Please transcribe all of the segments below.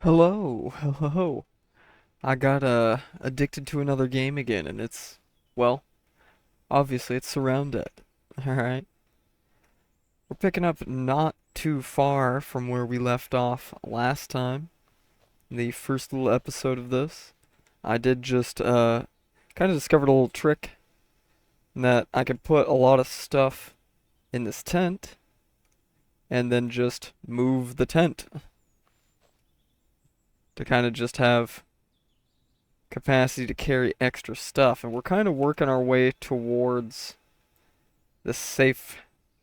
Hello, hello. I got addicted to another game again, and well, obviously it's SurrounDead. All right, we're picking up not too far from where we left off last time. The first little episode of this, I did just kind of discovered a little trick in that I could put a lot of stuff in this tent and then just move the tent to kind of just have capacity to carry extra stuff, and we're kind of working our way towards the safe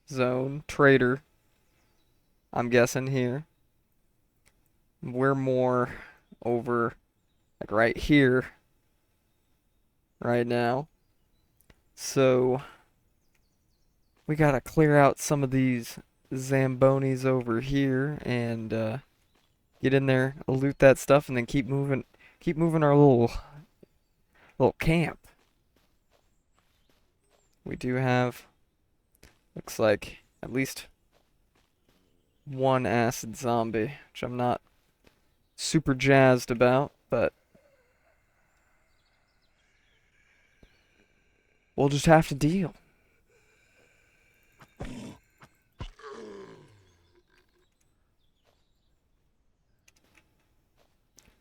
zone. Trader, I'm guessing here. We're more over like right here right now. So we gotta clear out some of these Zambonis over here and get in there, loot that stuff, and then keep moving our little camp. We do have, looks like, at least one acid zombie, which I'm not super jazzed about, but we'll just have to deal.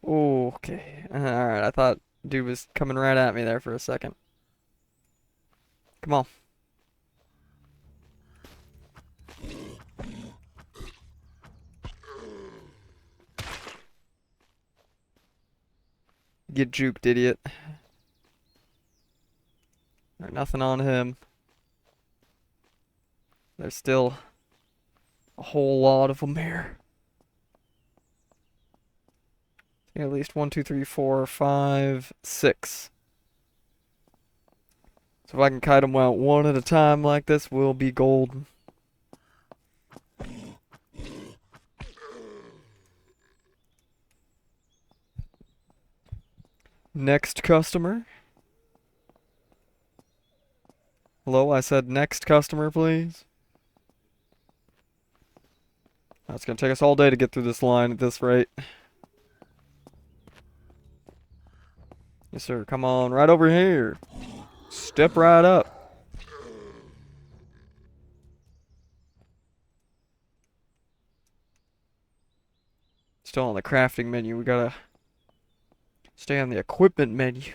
Okay. Alright, I thought dude was coming right at me there for a second. Come on. Get juked, idiot. There's nothing on him. There's still a whole lot of them here. At least 1, 2, 3, 4, 5, 6. So if I can kite them out one at a time like this, we'll be golden. Next customer. Hello, I said next customer, please. It's gonna take us all day to get through this line at this rate. Yes, sir. Come on, right over here. Step right up. Still on the crafting menu. We gotta stay on the equipment menu.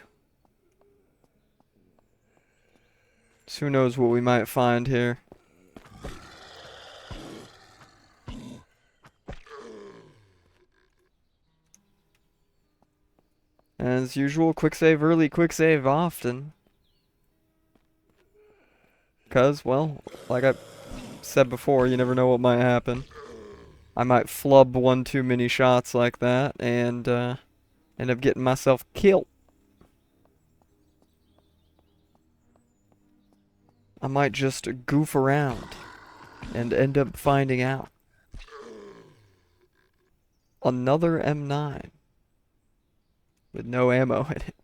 So who knows what we might find here. As usual, quick save early, quick save often. Because, well, like I said before, you never know what might happen. I might flub one too many shots like that and end up getting myself killed. I might just goof around and end up finding out. Another M9 with no ammo in it.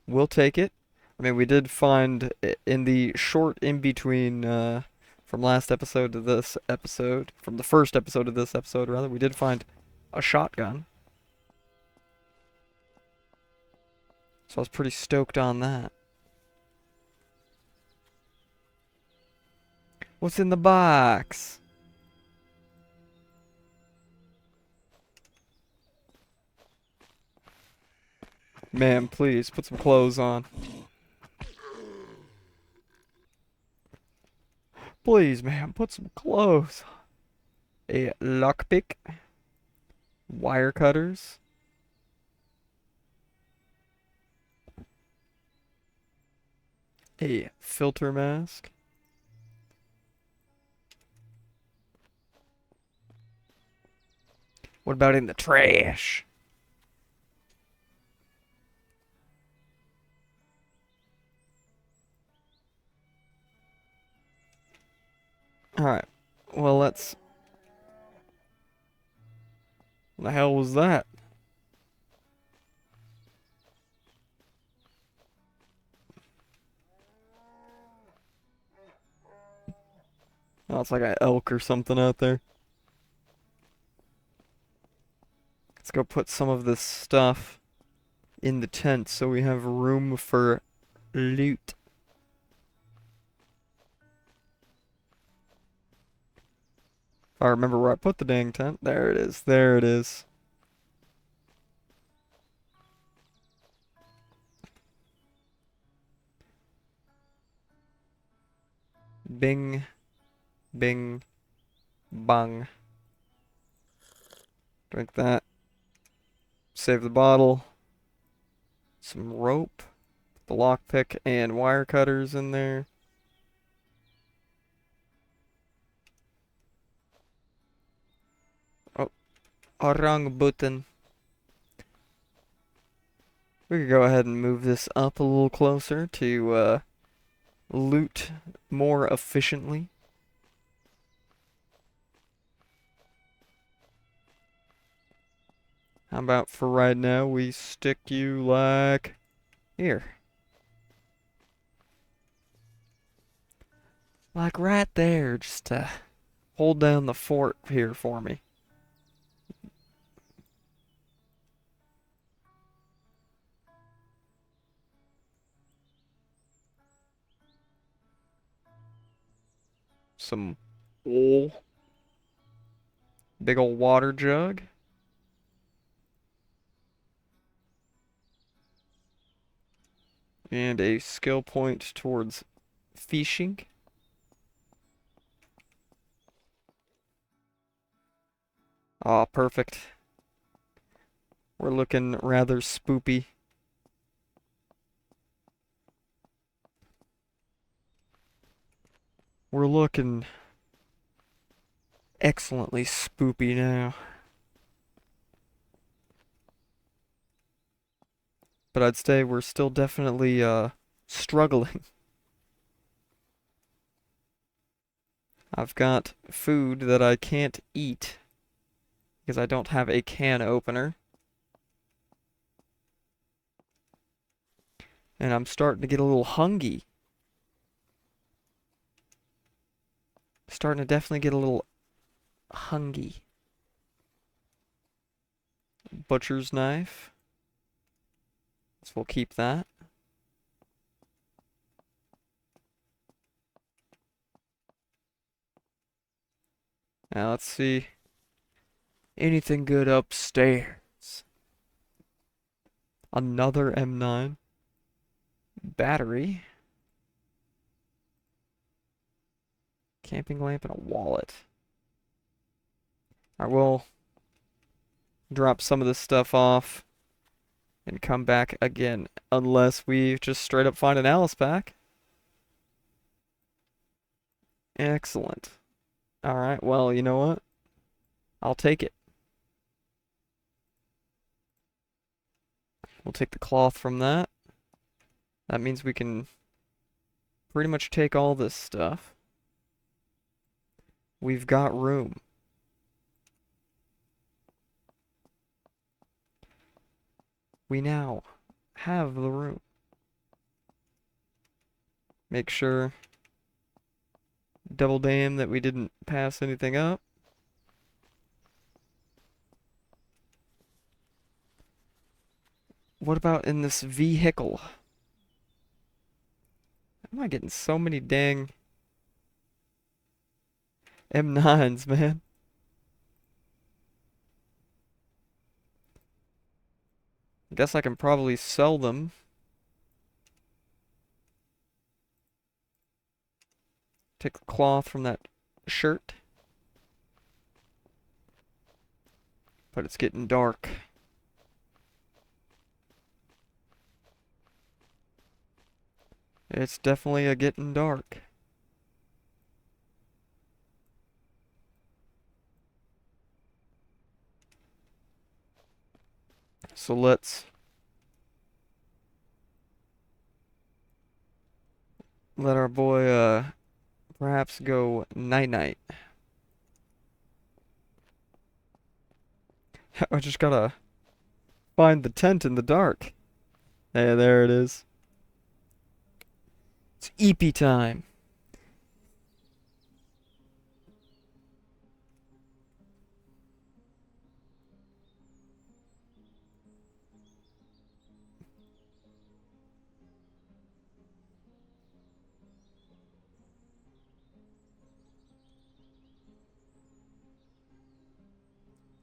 We'll take it. I mean, we did find in the short in between from last episode to this episode, from the first episode to this episode, rather, we did find a shotgun. So I was pretty stoked on that. What's in the box? Man, please, put some clothes on. Please, man, put some clothes on. A lockpick. Wire cutters. A filter mask. What about in the trash? Alright. Well, let's... What the hell was that? Oh, it's like an elk or something out there. Let's go put some of this stuff in the tent so we have room for loot. If I remember where I put the dang tent. There it is. There it is. Bing, bing, bang. Drink that. Save the bottle. Some rope. The lockpick and wire cutters in there. Oh, wrong button. We could go ahead and move this up a little closer to loot more efficiently. How about for right now we stick you like here. Like right there, just to hold down the fort here for me. Some wool. Big old water jug. And a skill point towards fishing. Aw, perfect. We're looking rather spoopy. We're looking excellently spoopy now. But I'd say we're still definitely struggling. I've got food that I can't eat because I don't have a can opener. And I'm starting to get a little hungry. Starting to definitely get a little hungry. Butcher's knife. So we'll keep that. Now let's see. Anything good upstairs? Another M9. Battery. Camping lamp and a wallet. I will drop some of this stuff off and come back again. Unless we just straight up find an Alice pack. Excellent. Alright, well, you know what? I'll take it. We'll take the cloth from that. That means we can pretty much take all this stuff. We've got room. We now have the room. Make sure, double damn that we didn't pass anything up. What about in this vehicle? Am I getting so many dang M9s, man? Guess I can probably sell them. Take the cloth from that shirt. But it's getting dark. It's definitely a getting dark. So let's let our boy perhaps go night-night. I just gotta find the tent in the dark. Hey, there it is. It's EP time.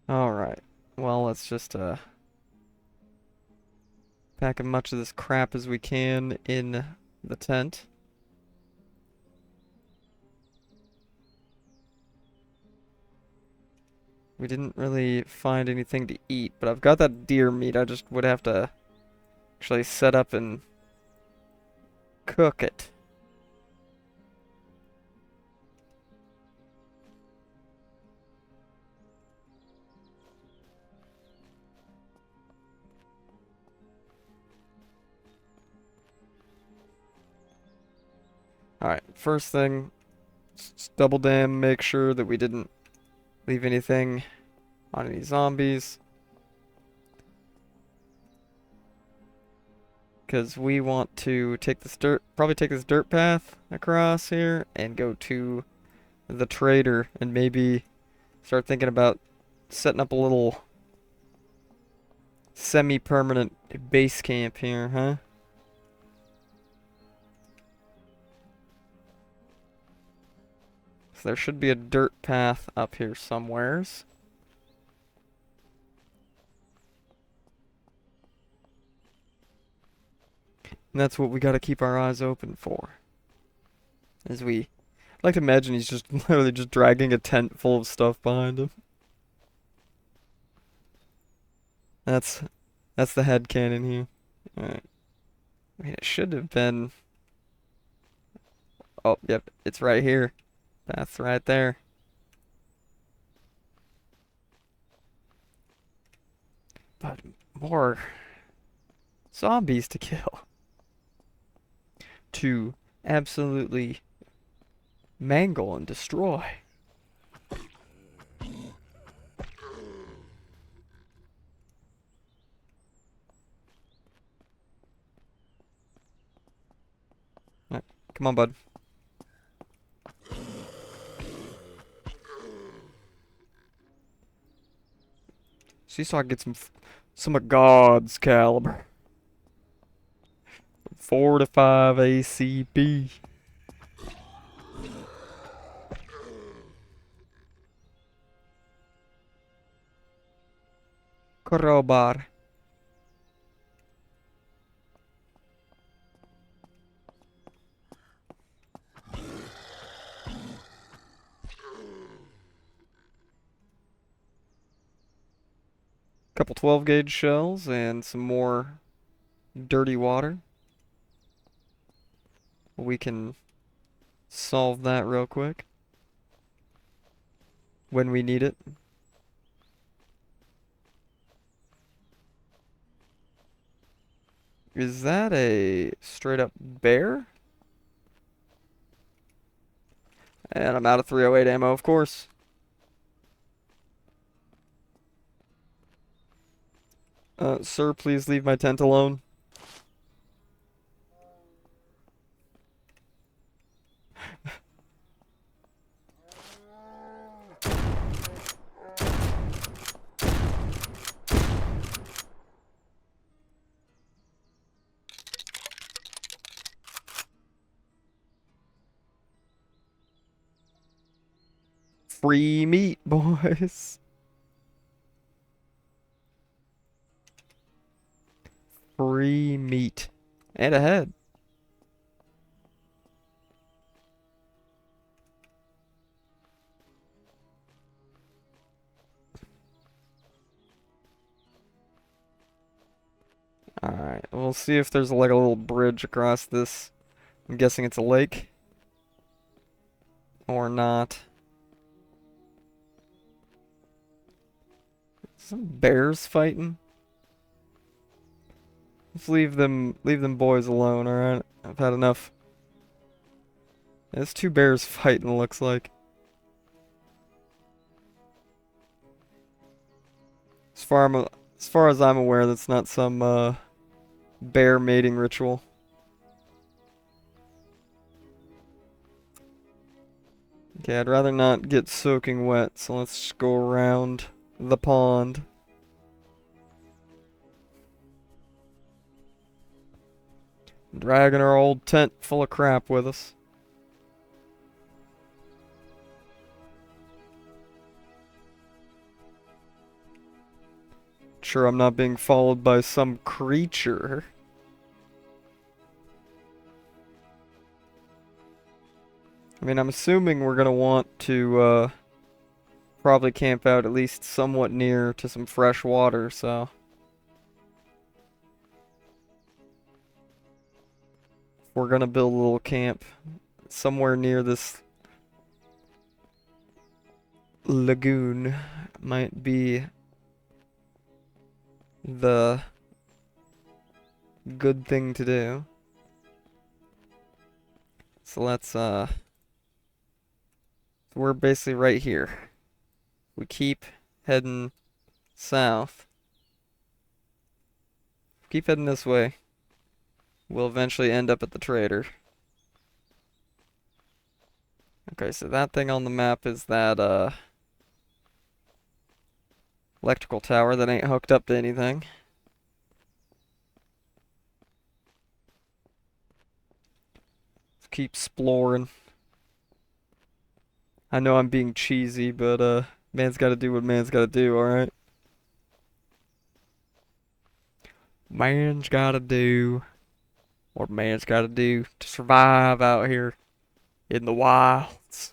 Alright. Well, let's just pack as much of this crap as we can in the tent. We didn't really find anything to eat, but I've got that deer meat. I just would have to actually set up and cook it. Alright, first thing, just double dam, make sure that we didn't leave anything on any zombies. Because we want to take this probably take this dirt path across here and go to the trader and maybe start thinking about setting up a little semi-permanent base camp here, huh? So there should be a dirt path up here somewheres. And that's what we gotta keep our eyes open for. As we... I like to imagine he's just literally just dragging a tent full of stuff behind him. That's the headcanon here. Alright. I mean, it should have been... Oh, yep, it's right here. Path's right there. But more zombies to kill. To absolutely mangle and destroy. Right, come on, bud. See, so I can get some of God's caliber. 4 to 5 ACP. Crowbar. Couple 12 gauge shells and some more dirty water. We can solve that real quick when we need it. Is that a straight up bear? And I'm out of 308 ammo, of course. Sir, please leave my tent alone. Free meat, boys. Free meat. And a head. Alright, we'll see if there's like a little bridge across this. I'm guessing it's a lake. Or not. Some bears fighting. Just leave them boys alone, alright? I've had enough. There's two bears fighting, looks like. As far as I'm aware, that's not some bear mating ritual. Okay, I'd rather not get soaking wet, so let's just go around the pond. Dragging our old tent full of crap with us. Sure, I'm not being followed by some creature. I mean, I'm assuming we're gonna want to, probably camp out at least somewhat near to some fresh water, so... We're gonna build a little camp somewhere near this lagoon. Might be the good thing to do. So we're basically right here. We keep heading south. Keep heading this way. We'll eventually end up at the trader. Okay, so that thing on the map is that, electrical tower that ain't hooked up to anything. Let's keep exploring. I know I'm being cheesy, but, man's gotta do what man's gotta do, alright? Man's gotta do what man's gotta do to survive out here in the wilds.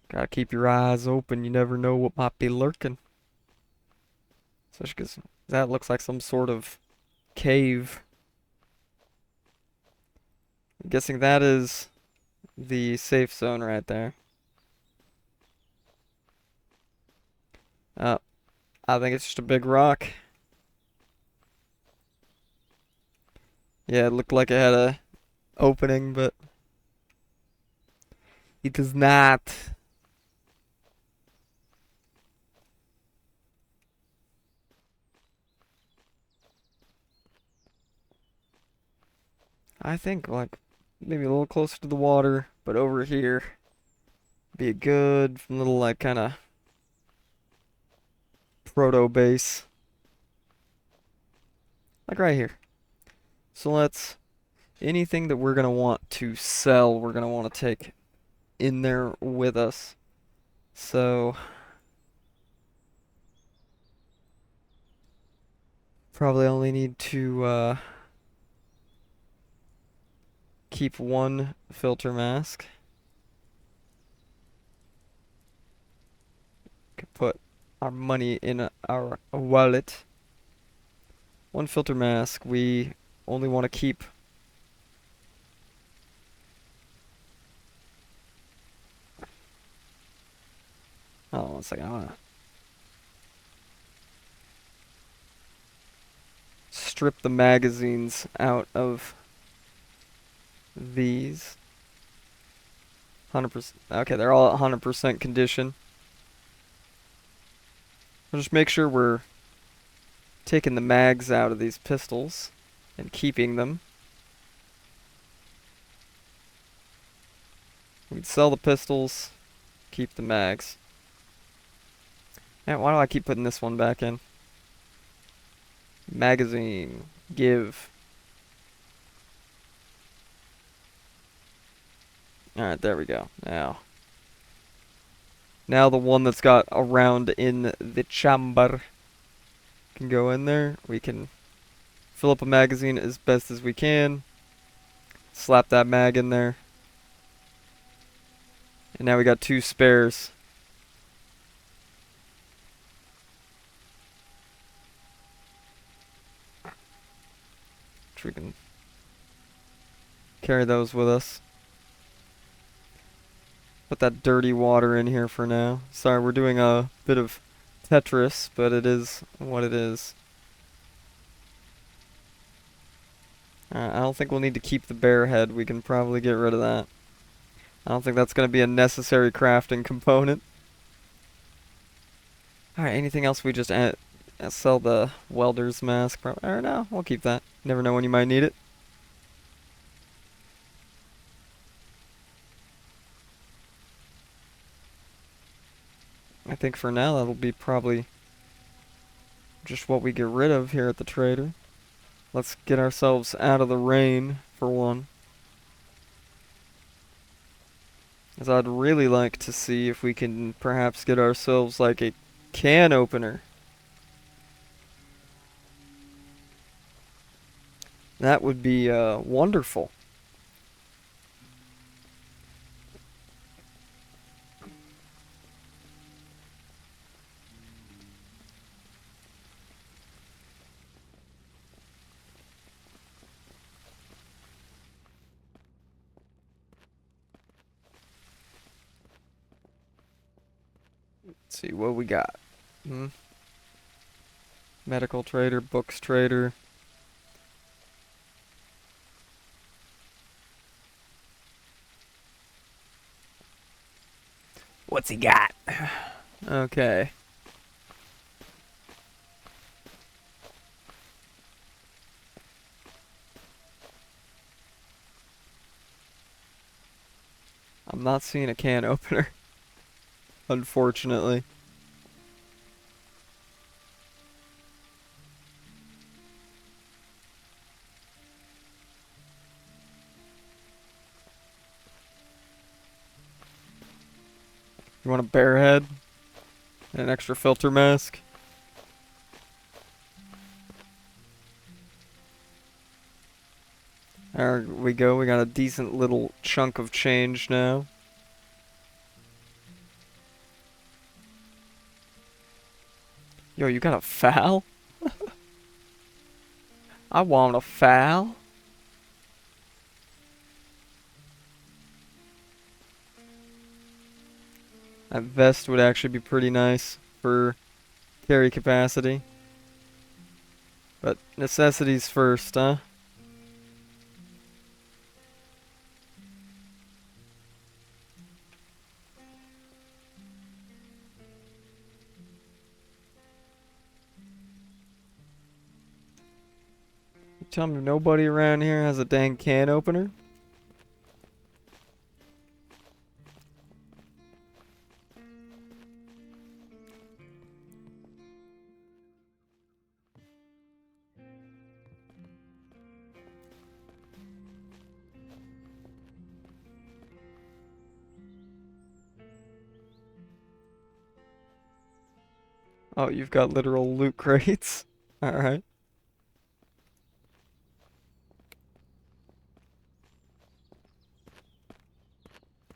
Gotta keep your eyes open, you never know what might be lurking. Especially because that looks like some sort of cave. I'm guessing that is the safe zone right there. Uh, I think it's just a big rock. Yeah, it looked like it had a opening, but it does not. I think like maybe a little closer to the water, but over here be a good little like kind of proto base. Like right here. So anything that we're gonna want to sell, we're gonna want to take in there with us. So probably only need to keep one filter mask. Could put our money in our wallet. One filter mask. We only want to keep one second. I wanna strip the magazines out of these. 100%. Okay, they're all at 100% condition. I'll just make sure we're taking the mags out of these pistols and keeping them. We'd sell the pistols, keep the mags. Man, why do I keep putting this one back in? Magazine. Give. Alright, there we go. Now the one that's got a round in the chamber can go in there. We can fill up a magazine as best as we can. Slap that mag in there. And now we got two spares. Which we can carry those with us. Put that dirty water in here for now. Sorry, we're doing a bit of Tetris, but it is what it is. I don't think we'll need to keep the bear head. We can probably get rid of that. I don't think that's going to be a necessary crafting component. Alright, anything else we just sell the welder's mask? Or no, we'll keep that. Never know when you might need it. I think for now that'll be probably just what we get rid of here at the trader. Let's get ourselves out of the rain for one. As I'd really like to see if we can perhaps get ourselves like a can opener. That would be wonderful. Let's see what we got. Hmm? Medical trader, books trader. What's he got? Okay. I'm not seeing a can opener, unfortunately. You want a bear head? And an extra filter mask? There we go. We got a decent little chunk of change now. Yo, you got a foul? I want a foul. That vest would actually be pretty nice for carry capacity. But necessities first, huh? You tell me nobody around here has a dang can opener? Oh, you've got literal loot crates. Alright.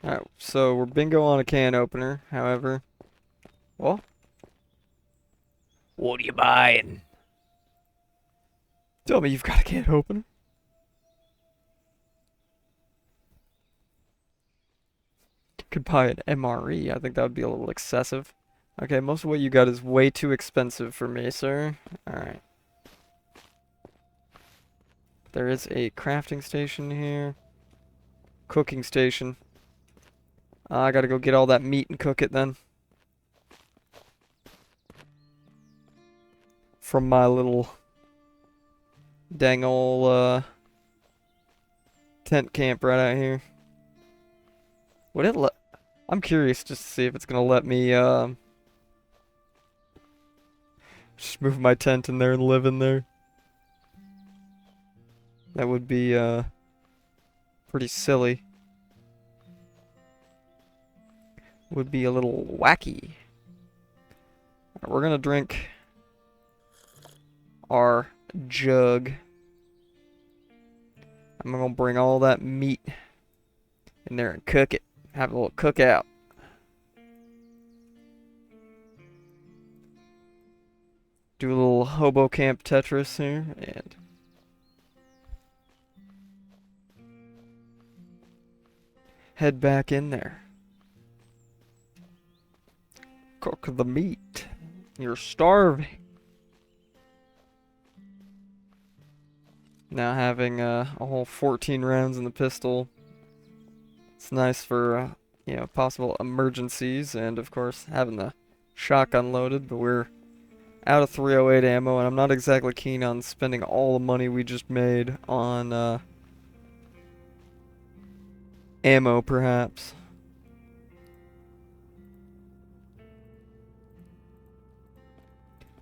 Alright, so we're bingo on a can opener, however. Well, what are you buying? Tell me you've got a can opener. Could buy an MRE. I think that would be a little excessive. Okay, most of what you got is way too expensive for me, sir. Alright. There is a crafting station here. Cooking station. I gotta go get all that meat and cook it then. From my little dang ol' tent camp right out here. Would it let... I'm curious just to see if it's gonna let me just move my tent in there and live in there. That would be pretty silly. Would be a little wacky. We're gonna drink our jug. I'm gonna bring all that meat in there and cook it. Have a little cookout. Do a little hobo camp Tetris here and head back in there. Cook the meat. You're starving. Now having a whole 14 rounds in the pistol. It's nice for, you know, possible emergencies, and of course having the shotgun loaded, but we're out of 308 ammo, and I'm not exactly keen on spending all the money we just made on ammo, perhaps.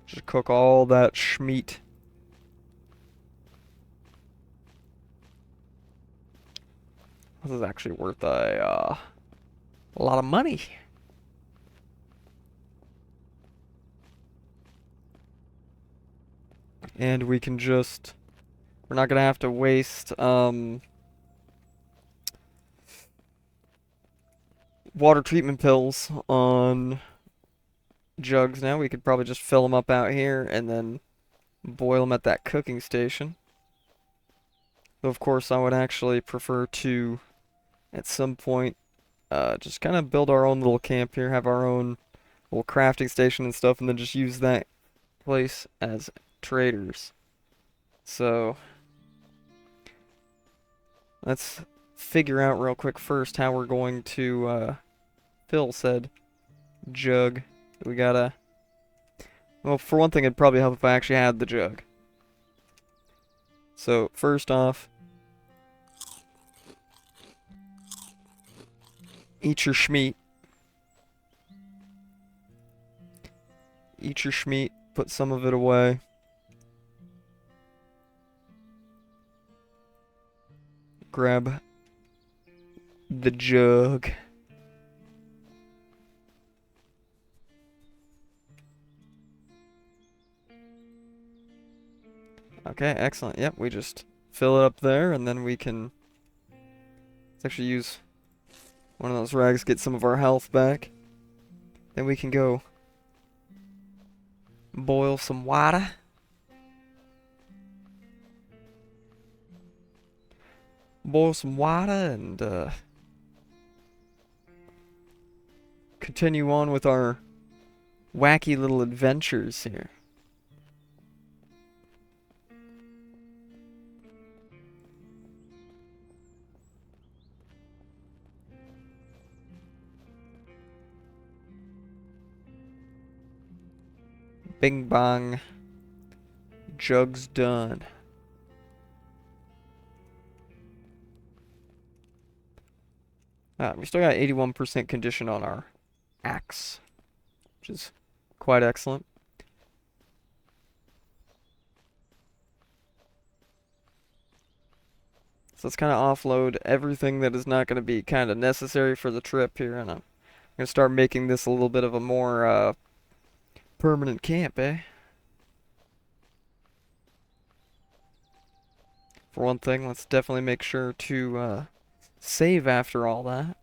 Just cook all that schmeat. This is actually worth a A lot of money. And we can just... We're not gonna have to waste, water treatment pills on jugs now. We could probably just fill them up out here and then boil them at that cooking station. Though, of course, I would actually prefer to, at some point, just kind of build our own little camp here, have our own little crafting station and stuff, and then just use that place as traders. So, let's figure out real quick first how we're going to fill said jug. We gotta... Well, for one thing, it'd probably help if I actually had the jug. So, first off, eat your schmeat. Eat your schmeat, put some of it away. Grab the jug. Okay, excellent. Yep, we just fill it up there, and then we can... Let's actually use one of those rags, get some of our health back. Then we can go boil some water. Boil some water and continue on with our wacky little adventures here. Bing bong. Jug's done. We still got 81% condition on our axe, which is quite excellent. So let's kind of offload everything that is not going to be kind of necessary for the trip here, and I'm going to start making this a little bit of a more permanent camp, eh? For one thing, let's definitely make sure to save after all that.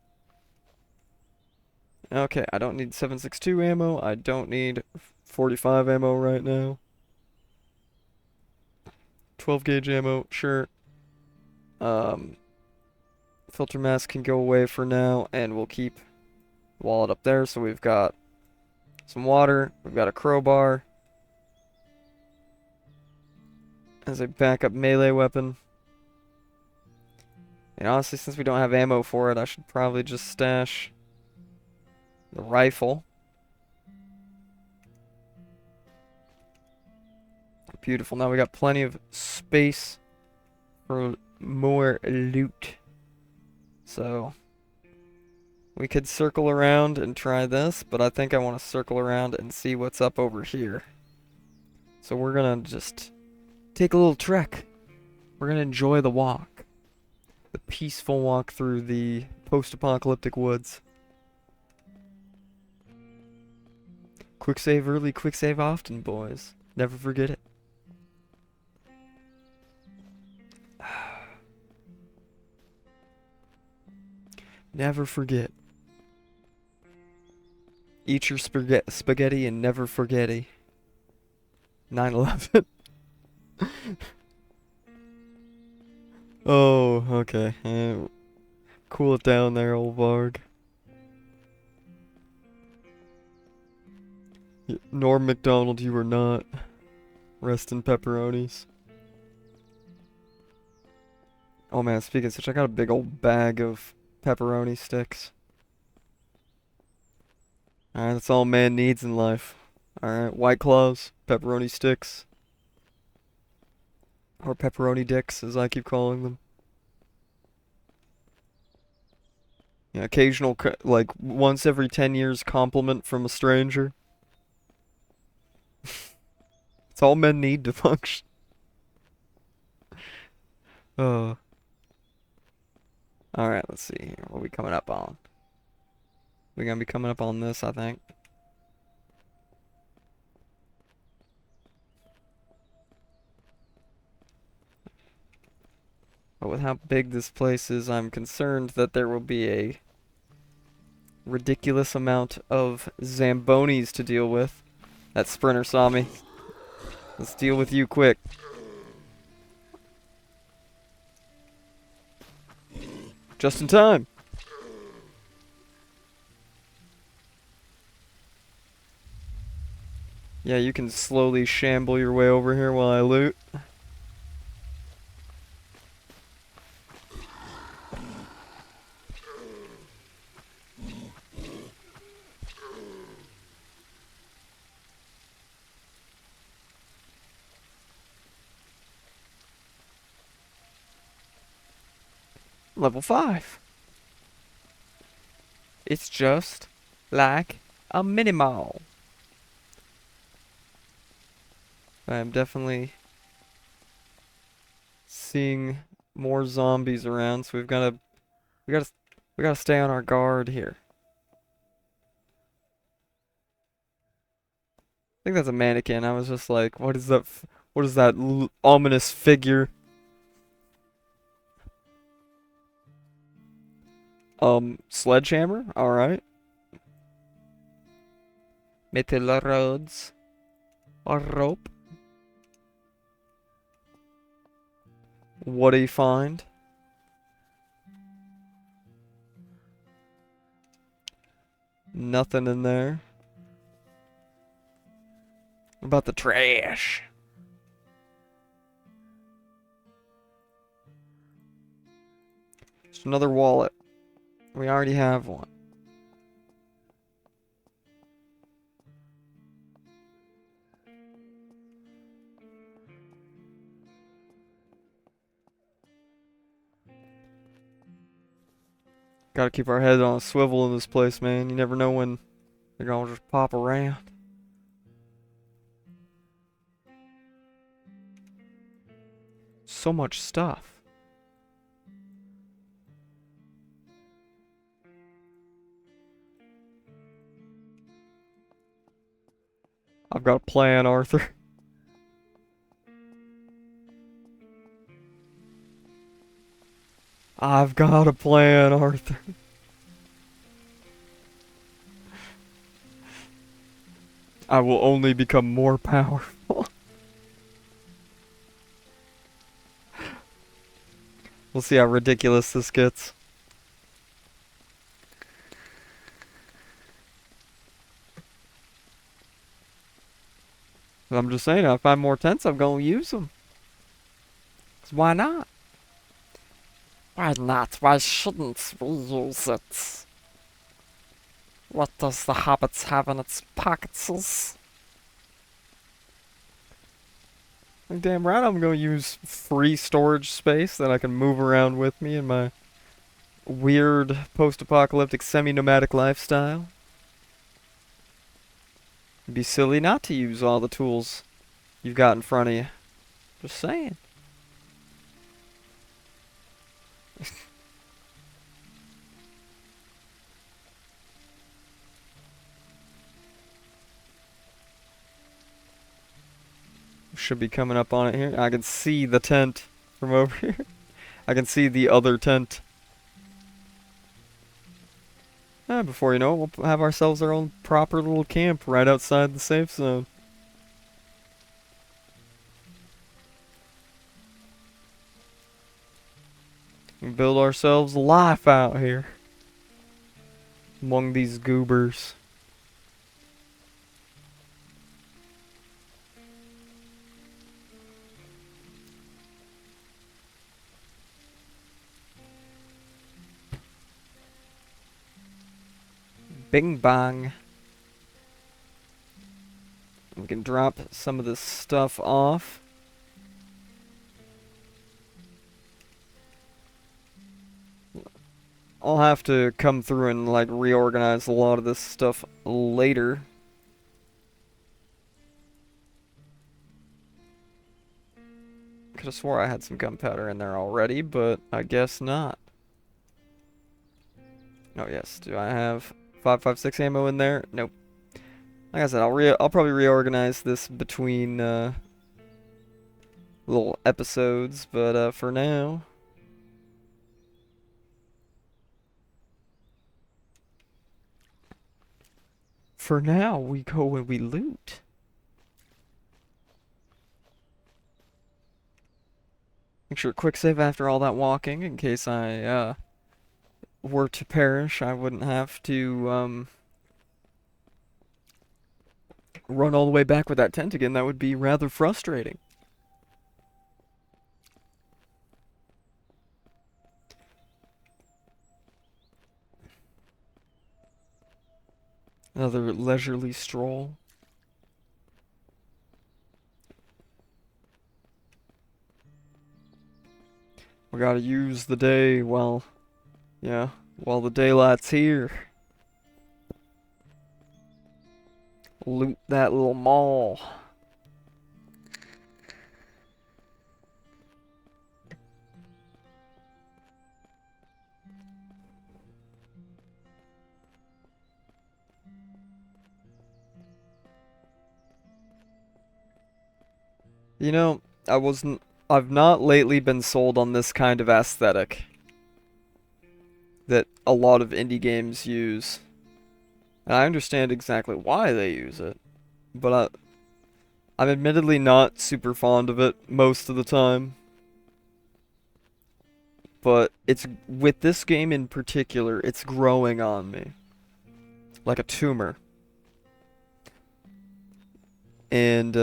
Okay, I don't need 7.62 ammo. I don't need 45 ammo right now. 12 gauge ammo, sure. Filter mask can go away for now, and we'll keep the wallet up there. So we've got some water, we've got a crowbar as a backup melee weapon. And honestly, since we don't have ammo for it, I should probably just stash the rifle. Beautiful. Now we got plenty of space for more loot. So we could circle around and try this, but I think I want to circle around and see what's up over here. So we're gonna just take a little trek. We're gonna enjoy the walk. The peaceful walk through the post-apocalyptic woods. Quick save early, quick save often, boys. Never forget it. Never forget. Eat your spaghetti and never forgetty. 9/11. Oh, okay. Cool it down there, old Varg. Norm MacDonald, you were not. Rest in pepperonis. Oh man, speaking of such, I got a big old bag of pepperoni sticks. Alright, that's all man needs in life. Alright, White Claws, pepperoni sticks. Or pepperoni dicks, as I keep calling them. Yeah, occasional, like, once every 10 years compliment from a stranger. It's all men need to function. Alright, let's see here. What are we coming up on? We're gonna be coming up on this, I think. But with how big this place is, I'm concerned that there will be a ridiculous amount of Zambonis to deal with. That sprinter saw me. Let's deal with you quick. Just in time. Yeah, you can slowly shamble your way over here while I loot. Level 5. It's just like a mini mall. I'm definitely seeing more zombies around, so we gotta we gotta stay on our guard here. I think that's a mannequin. I was just like, what is that? What is that ominous figure? Sledgehammer. All right. Metal rods. A rope. What do you find? Nothing in there. What about the trash? Just another wallet. We already have one. Gotta keep our head on a swivel in this place, man. You never know when they're gonna just pop around. So much stuff. I've got a plan, Arthur. I've got a plan, Arthur. I will only become more powerful. We'll see how ridiculous this gets. I'm just saying, if I find more tents, I'm gonna use them. 'Cause why not? Why not? Why shouldn't we use it? What does the hobbits have in its pockets? Like, damn right I'm gonna use free storage space that I can move around with me in my weird post-apocalyptic semi-nomadic lifestyle. It'd be silly not to use all the tools you've got in front of you. Just saying. Should be coming up on it here. I can see the tent from over here. I can see the other tent. Before you know it, we'll have ourselves our own proper little camp right outside the safe zone. And build ourselves a life out here among these goobers. Bing bang. We can drop some of this stuff off. I'll have to come through and like reorganize a lot of this stuff later. Could have swore I had some gunpowder in there already, but I guess not. Oh yes, do I have 5.56 ammo in there? Nope. Like I said, I'll probably reorganize this between little episodes, but for now we go and we loot. Make sure quick save after all that walking in case I were to perish. I wouldn't have to run all the way back with that tent again. That would be rather frustrating. Another leisurely stroll. We gotta use the day while, yeah, while the daylight's here. Loot that little mall. You know, I've not lately been sold on this kind of aesthetic that a lot of indie games use. And I understand exactly why they use it, but I'm admittedly not super fond of it most of the time. But it's with this game in particular, it's growing on me like a tumor. And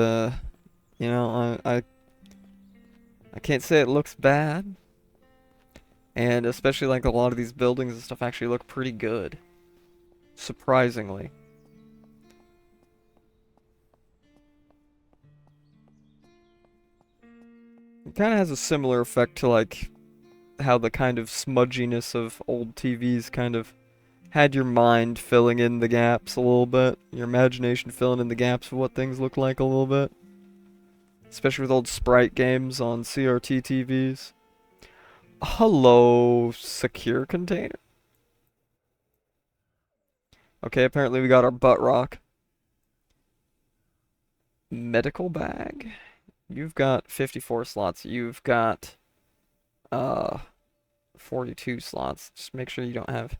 you know, I can't say it looks bad. And especially like a lot of these buildings and stuff actually look pretty good. Surprisingly. It kind of has a similar effect to like how the kind of smudginess of old TVs kind of had your mind filling in the gaps a little bit. Your imagination filling in the gaps of what things look like a little bit. Especially with old sprite games on CRT TVs. Hello, secure container. Okay, apparently we got our butt rock. Medical bag. You've got 54 slots. You've got uh 42 slots. Just make sure you don't have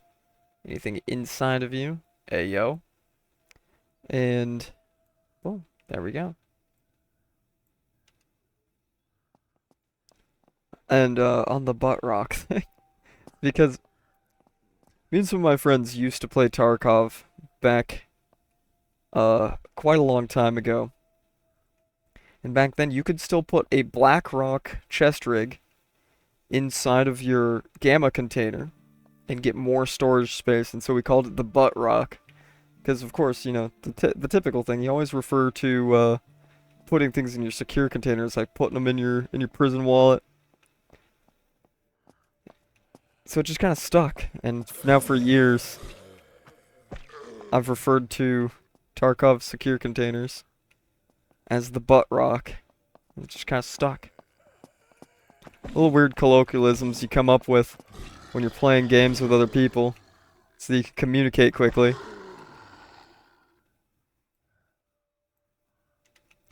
anything inside of you. Hey yo. And boom, there we go. And on the butt rock thing, because me and some of my friends used to play Tarkov back quite a long time ago. And back then you could still put a black rock chest rig inside of your gamma container and get more storage space, and so we called it the butt rock. Because of course, you know, the typical thing, you always refer to putting things in your secure containers, like putting them in your prison wallet. So it just kind of stuck, and now for years, I've referred to Tarkov's secure containers as the butt rock. It just kind of stuck. Little weird colloquialisms you come up with when you're playing games with other people, so you can communicate quickly.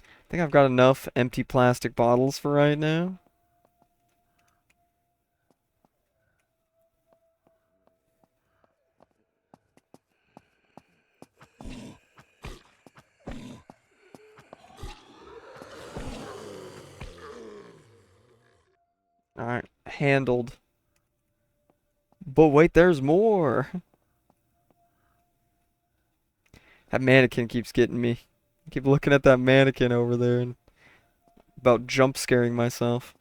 I think I've got enough empty plastic bottles for right now. Alright, handled. But wait, there's more! That mannequin keeps getting me. I keep looking at that mannequin over there and about jump scaring myself.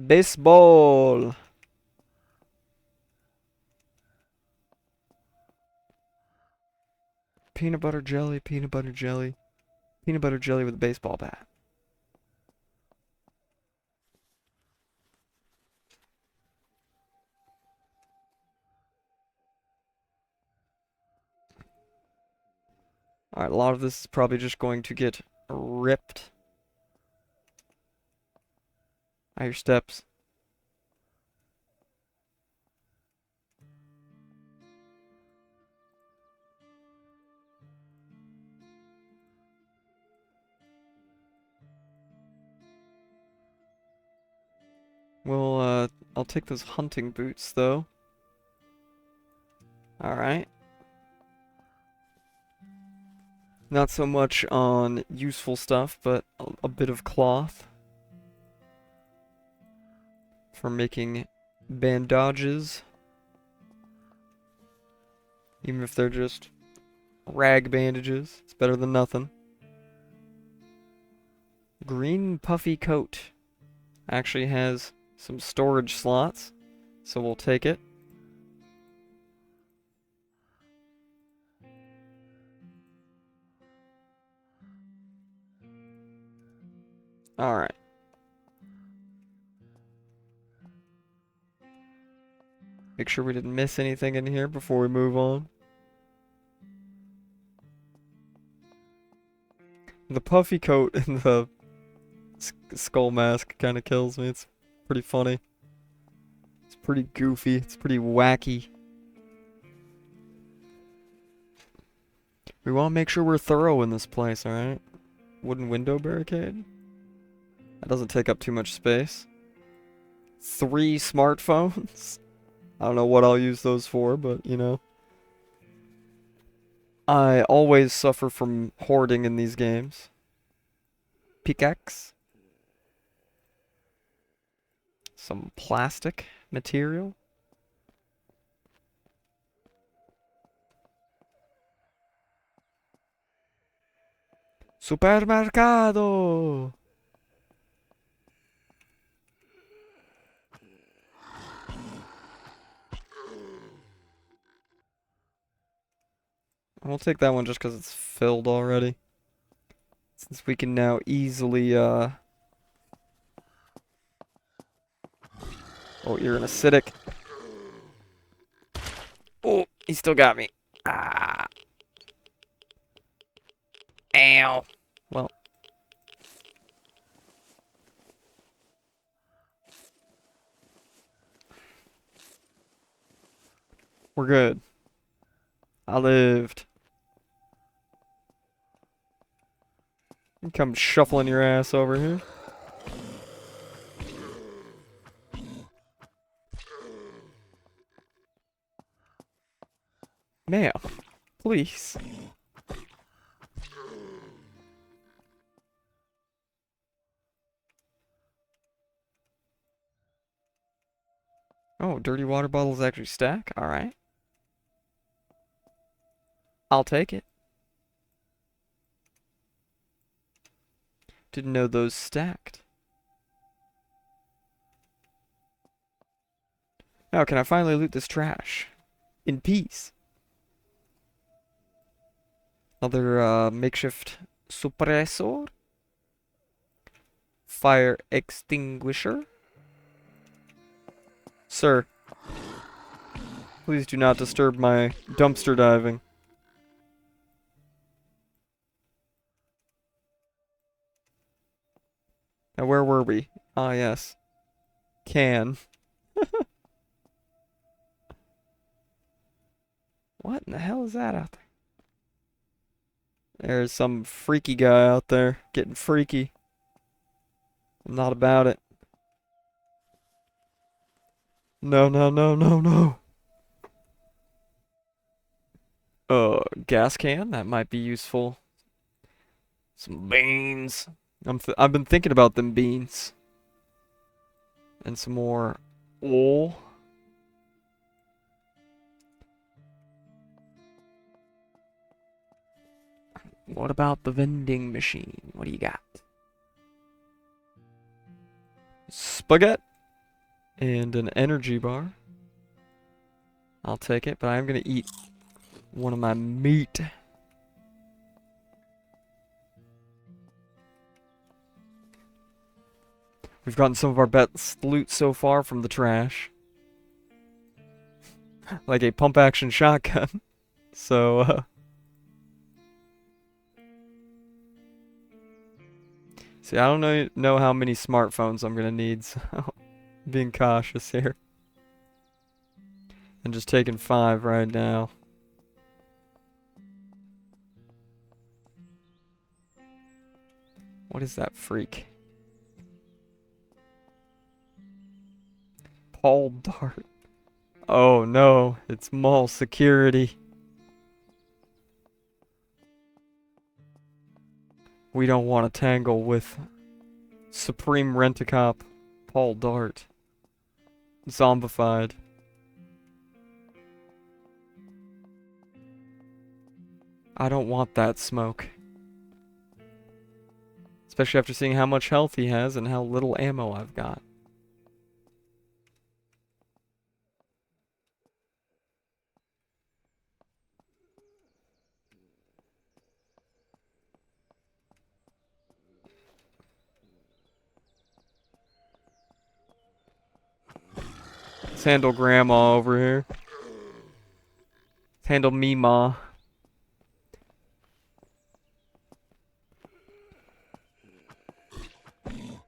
Baseball! Peanut butter jelly, peanut butter jelly. Peanut butter jelly with a baseball bat. Alright, a lot of this is probably just going to get ripped. I hear steps. Well, I'll take those hunting boots, though. Alright. Not so much on useful stuff, but a bit of cloth for making bandages. Even if they're just rag bandages, it's better than nothing. Green puffy coat actually has some storage slots, so we'll take it. Alright. Make sure we didn't miss anything in here before we move on. The puffy coat and the skull mask kind of kills me. It's pretty funny. It's pretty goofy. It's pretty wacky. We want to make sure we're thorough in this place, alright? Wooden window barricade. That doesn't take up too much space. 3 smartphones. I don't know what I'll use those for, but, you know. I always suffer from hoarding in these games. Pickaxe. Some plastic material. Supermercado! We'll take that one just because it's filled already. Since we can now easily, Oh, you're an acidic. Oh, he still got me. Ah. Ow. Well. We're good. I lived. You come shuffling your ass over here. Ma'am, please. Oh, dirty water bottles actually stack? Alright. I'll take it. Didn't know those stacked. Now, can I finally loot this trash? In peace. Another makeshift suppressor. Fire extinguisher. Sir, please do not disturb my dumpster diving. Now, where were we? Ah, yes. Can. What in the hell is that out there? There's some freaky guy out there getting freaky. I'm not about it. No, no, no, no, no. Gas can? That might be useful. Some beans. I've been thinking about them beans. And some more oil. What about the vending machine? What do you got? Spaghetti and an energy bar. I'll take it, but I'm gonna eat one of my meat. We've gotten some of our best loot so far from the trash. Like a pump action shotgun. So, See, I don't know how many smartphones I'm gonna need, so being cautious here. And just taking 5 right now. What is that freak? Paul Dart. Oh no, it's mall security. We don't want to tangle with Supreme Rent-A-Cop Paul Dart. Zombified. I don't want that smoke. Especially after seeing how much health he has and how little ammo I've got. Let's handle Grandma over here. Let's handle Meemaw.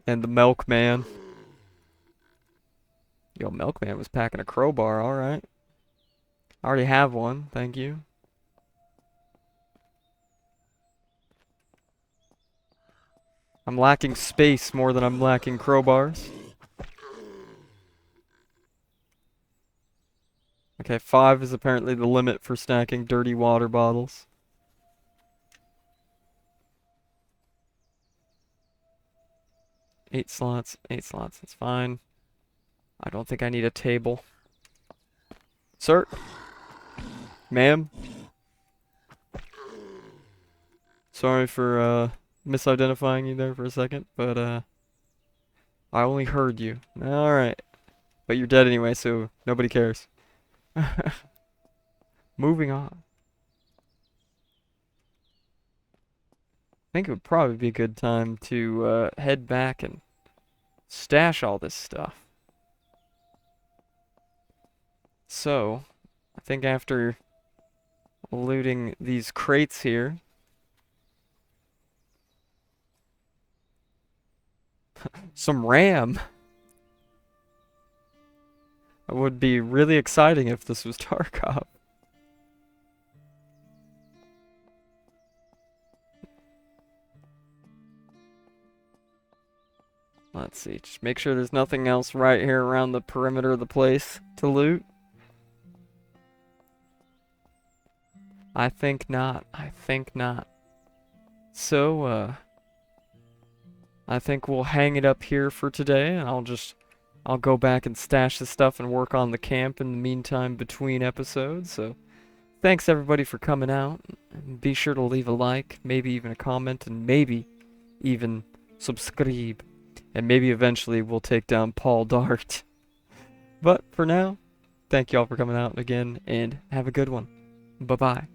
And the Milkman. Yo, Milkman was packing a crowbar, alright. I already have one, thank you. I'm lacking space more than I'm lacking crowbars. Okay, 5 is apparently the limit for stacking dirty water bottles. Eight slots, that's fine. I don't think I need a table. Sir? Ma'am? Sorry for, misidentifying you there for a second, but, I only heard you. Alright. But you're dead anyway, so nobody cares. Moving on. I think it would probably be a good time to, head back and stash all this stuff. So, I think after looting these crates here, some RAM. It would be really exciting if this was Tarkov. Let's see, just make sure there's nothing else right here around the perimeter of the place to loot. I think not. I think not. So, I think we'll hang it up here for today, and I'll go back and stash the stuff and work on the camp in the meantime between episodes. So, thanks everybody for coming out. And be sure to leave a like, maybe even a comment, and maybe even subscribe. And maybe eventually we'll take down Paul Dart. But for now, thank y'all for coming out again, and have a good one. Bye-bye.